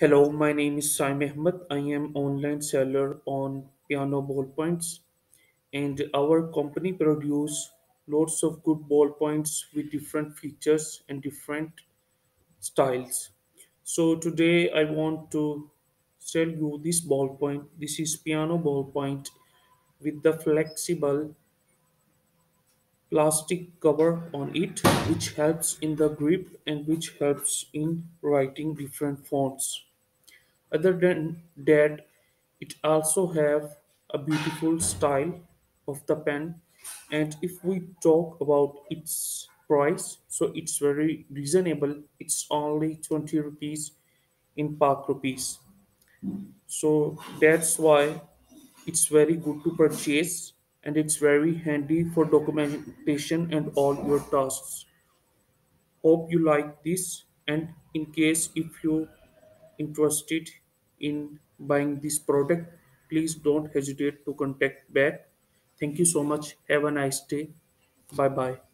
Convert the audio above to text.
Hello, my name is Saim Ahmed. I am online seller on piano ballpoints, and our company produce lots of good ballpoints with different features and different styles. So today I want to sell you this ballpoint. This is piano ballpoint with the flexible plastic cover on it, which helps in the grip and which helps in writing different fonts. Other than that, it also have a beautiful style of the pen. And if we talk about its price, so it's very reasonable. It's only 20 rupees in Pak rupees. So that's why it's very good to purchase and it's very handy for documentation and all your tasks. Hope you like this, and in case if you interested in buying this product, please don't hesitate to contact back. Thank you so much. Have a nice day. Bye bye.